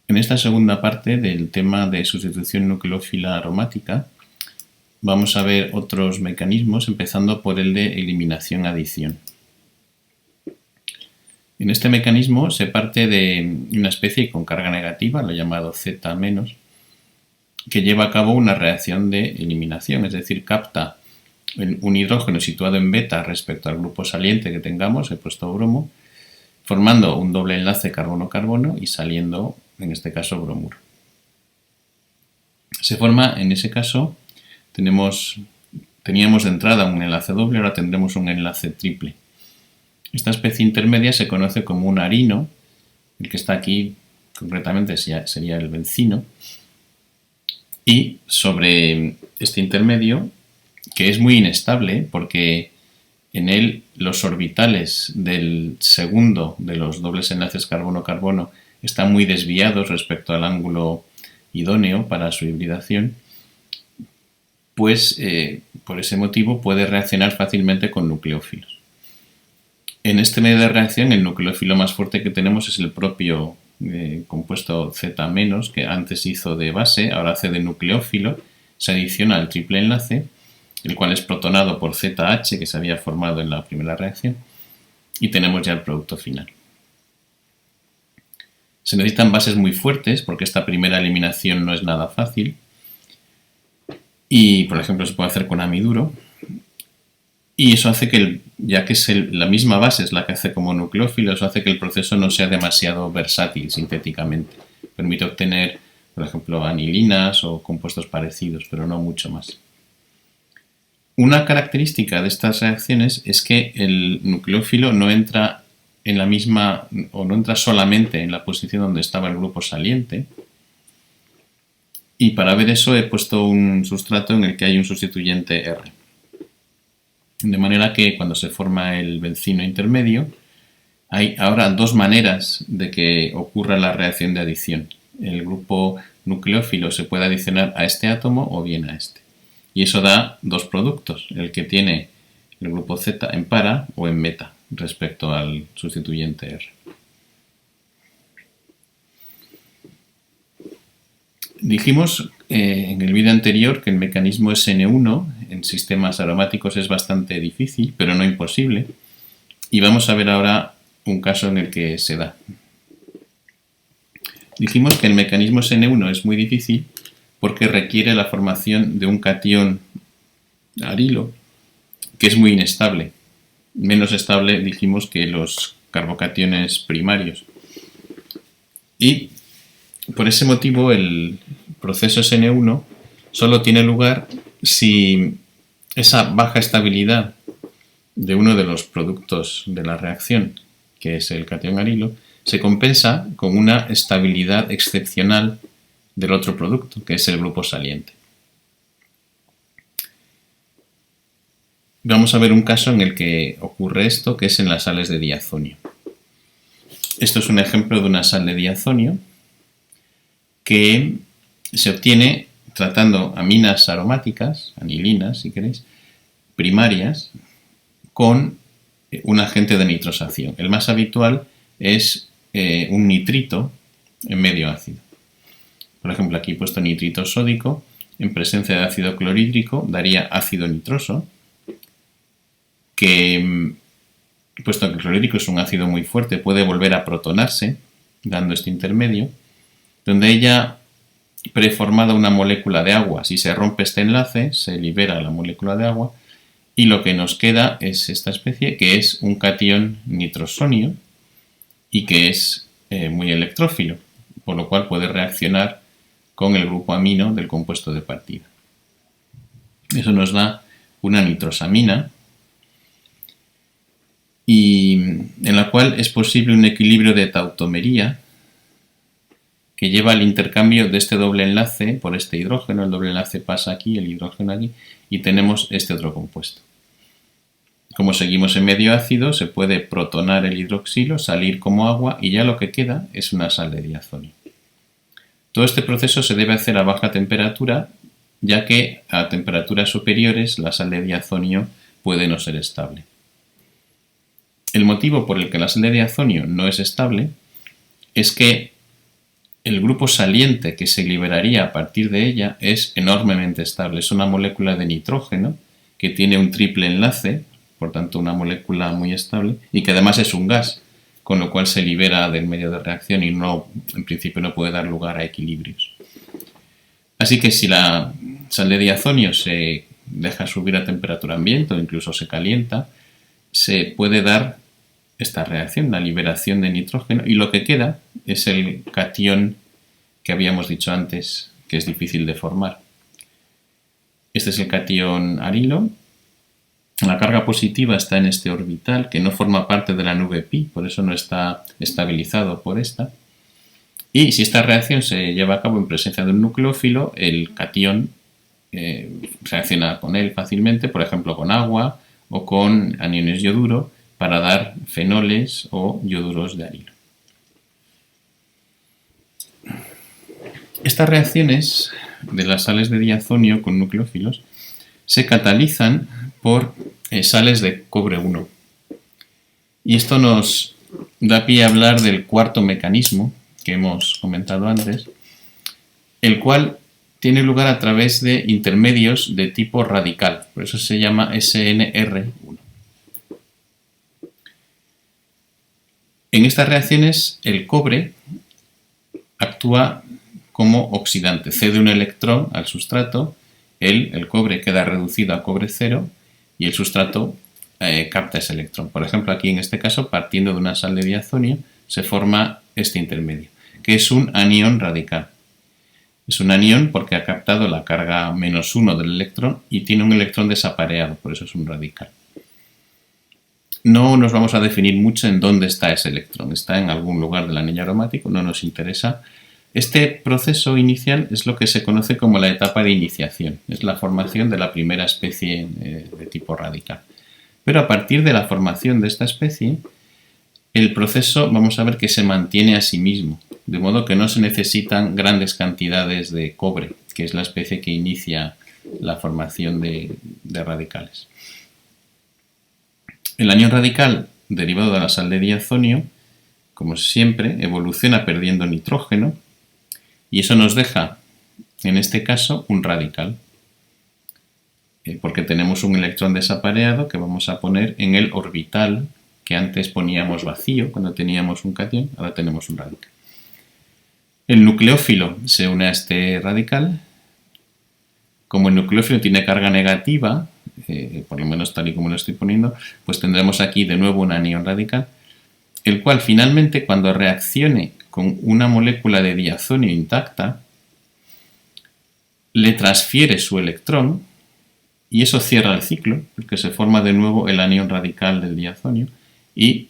En esta segunda parte del tema de sustitución nucleófila aromática vamos a ver otros mecanismos, empezando por el de eliminación-adición. En este mecanismo se parte de una especie con carga negativa, lo llamado Z-, que lleva a cabo una reacción de eliminación, es decir, capta un hidrógeno situado en beta respecto al grupo saliente que tengamos, he puesto bromo, formando un doble enlace carbono-carbono y saliendo, en este caso, bromuro. Se forma, en ese caso, teníamos de entrada un enlace doble, ahora tendremos un enlace triple. Esta especie intermedia se conoce como un arino, el que está aquí concretamente sería el bencino, y sobre este intermedio, que es muy inestable porque en él los orbitales del segundo de los dobles enlaces carbono-carbono están muy desviados respecto al ángulo idóneo para su hibridación, pues por ese motivo puede reaccionar fácilmente con nucleófilos. En este medio de reacción el nucleófilo más fuerte que tenemos es el propio compuesto Z-, que antes hizo de base, ahora hace de nucleófilo, se adiciona al triple enlace, el cual es protonado por ZH, que se había formado en la primera reacción, y tenemos ya el producto final. Se necesitan bases muy fuertes, porque esta primera eliminación no es nada fácil, y por ejemplo se puede hacer con amiduro, y eso hace que, ya que la misma base es la que hace como nucleófilo, eso hace que el proceso no sea demasiado versátil sintéticamente. Permite obtener, por ejemplo, anilinas o compuestos parecidos, pero no mucho más. Una característica de estas reacciones es que el nucleófilo no entra en la misma, o no entra solamente en la posición donde estaba el grupo saliente. Y para ver eso he puesto un sustrato en el que hay un sustituyente R. De manera que cuando se forma el bencino intermedio, hay ahora dos maneras de que ocurra la reacción de adición. El grupo nucleófilo se puede adicionar a este átomo o bien a este. Y eso da dos productos, el que tiene el grupo Z en para o en meta respecto al sustituyente R. Dijimos en el vídeo anterior que el mecanismo SN1 en sistemas aromáticos es bastante difícil, pero no imposible, y vamos a ver ahora un caso en el que se da. Dijimos que el mecanismo SN1 es muy difícil porque requiere la formación de un catión arilo que es muy inestable. Menos estable, dijimos, que los carbocationes primarios. Y por ese motivo el proceso SN1 solo tiene lugar si esa baja estabilidad de uno de los productos de la reacción, que es el catión arilo, se compensa con una estabilidad excepcional del otro producto, que es el grupo saliente. Vamos a ver un caso en el que ocurre esto, que es en las sales de diazonio. Esto es un ejemplo de una sal de diazonio que se obtiene tratando aminas aromáticas, anilinas si queréis, primarias, con un agente de nitrosación. El más habitual es un nitrito en medio ácido. Por ejemplo, aquí he puesto nitrito sódico, en presencia de ácido clorhídrico daría ácido nitroso, que, puesto que el clorhídrico es un ácido muy fuerte, puede volver a protonarse, dando este intermedio, donde ella preformada una molécula de agua. Si se rompe este enlace, se libera la molécula de agua y lo que nos queda es esta especie, que es un catión nitrosonio y que es muy electrófilo, por lo cual puede reaccionar con el grupo amino del compuesto de partida. Eso nos da una nitrosamina, y en la cual es posible un equilibrio de tautomería que lleva al intercambio de este doble enlace por este hidrógeno. El doble enlace pasa aquí, el hidrógeno aquí, y tenemos este otro compuesto. Como seguimos en medio ácido, se puede protonar el hidroxilo, salir como agua y ya lo que queda es una sal de diazonio. Todo este proceso se debe hacer a baja temperatura, ya que a temperaturas superiores la sal de diazonio puede no ser estable. El motivo por el que la sal de diazonio no es estable es que el grupo saliente que se liberaría a partir de ella es enormemente estable. Es una molécula de nitrógeno que tiene un triple enlace, por tanto una molécula muy estable, y que además es un gas, con lo cual se libera del medio de reacción y en principio no puede dar lugar a equilibrios. Así que si la sal de diazonio se deja subir a temperatura ambiente o incluso se calienta, se puede dar esta reacción, la liberación de nitrógeno, y lo que queda es el catión que habíamos dicho antes, que es difícil de formar. Este es el catión arilo. La carga positiva está en este orbital, que no forma parte de la nube pi, por eso no está estabilizado por esta. Y si esta reacción se lleva a cabo en presencia de un nucleófilo, el catión reacciona con él fácilmente, por ejemplo con agua o con aniones yoduro, para dar fenoles o ioduros de arilo. Estas reacciones de las sales de diazonio con nucleófilos se catalizan por sales de cobre 1. Y esto nos da pie a hablar del cuarto mecanismo que hemos comentado antes, el cual tiene lugar a través de intermedios de tipo radical, por eso se llama SNR1. En estas reacciones el cobre actúa como oxidante, cede un electrón al sustrato, el cobre queda reducido a cobre 0 y el sustrato capta ese electrón. Por ejemplo, aquí en este caso, partiendo de una sal de diazonio, se forma este intermedio, que es un anión radical. Es un anión porque ha captado la carga -1 del electrón y tiene un electrón desapareado, por eso es un radical. No nos vamos a definir mucho en dónde está ese electrón. Está en algún lugar del anillo aromático, no nos interesa. Este proceso inicial es lo que se conoce como la etapa de iniciación. Es la formación de la primera especie de tipo radical. Pero a partir de la formación de esta especie, el proceso vamos a ver que se mantiene a sí mismo, de modo que no se necesitan grandes cantidades de cobre, que es la especie que inicia la formación de radicales. El anión radical derivado de la sal de diazonio, como siempre, evoluciona perdiendo nitrógeno y eso nos deja, en este caso, un radical, porque tenemos un electrón desapareado que vamos a poner en el orbital que antes poníamos vacío cuando teníamos un catión, ahora tenemos un radical. El nucleófilo se une a este radical. Como el nucleófilo tiene carga negativa, por lo menos tal y como lo estoy poniendo, pues tendremos aquí de nuevo un anión radical, el cual finalmente cuando reaccione con una molécula de diazonio intacta, le transfiere su electrón y eso cierra el ciclo, porque se forma de nuevo el anión radical del diazonio y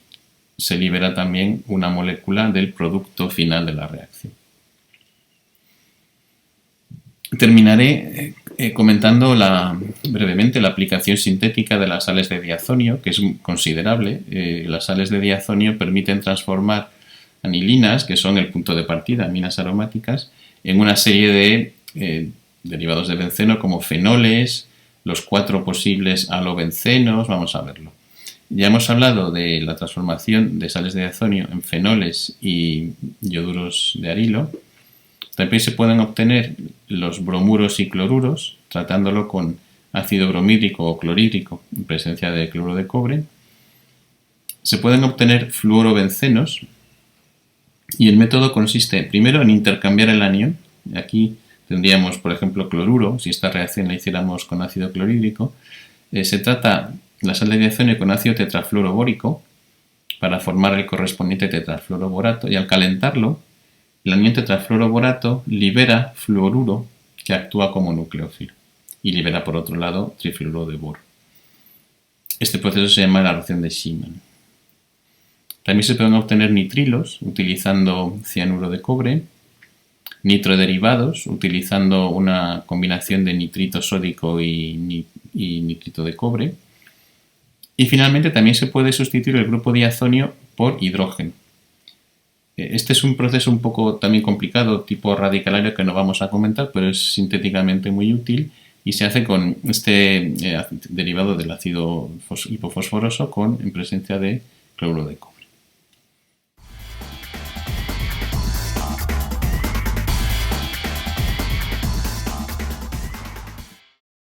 se libera también una molécula del producto final de la reacción. Terminaré comentando brevemente la aplicación sintética de las sales de diazonio, que es considerable. Las sales de diazonio permiten transformar anilinas, que son el punto de partida, aminas aromáticas, en una serie de derivados de benceno como fenoles, los 4 posibles halobencenos, vamos a verlo. Ya hemos hablado de la transformación de sales de diazonio en fenoles y ioduros de arilo. También se pueden obtener los bromuros y cloruros, tratándolo con ácido bromídrico o clorhídrico en presencia de cloro de cobre. Se pueden obtener fluorobencenos y el método consiste primero en intercambiar el anión. Aquí tendríamos, por ejemplo, cloruro, si esta reacción la hiciéramos con ácido clorhídrico. Se trata la sal de diazonio con ácido tetrafluorobórico para formar el correspondiente tetrafluoroborato y al calentarlo, el anión tetrafluoroborato libera fluoruro que actúa como nucleófilo y libera por otro lado trifluoruro de boro. Este proceso se llama la reacción de Schimann. También se pueden obtener nitrilos utilizando cianuro de cobre, nitroderivados utilizando una combinación de nitrito sódico y nitrito de cobre. Y finalmente también se puede sustituir el grupo diazonio por hidrógeno. Este es un proceso un poco también complicado, tipo radicalario, que no vamos a comentar, pero es sintéticamente muy útil y se hace con este derivado del ácido hipofosforoso en presencia de cloruro de cobre.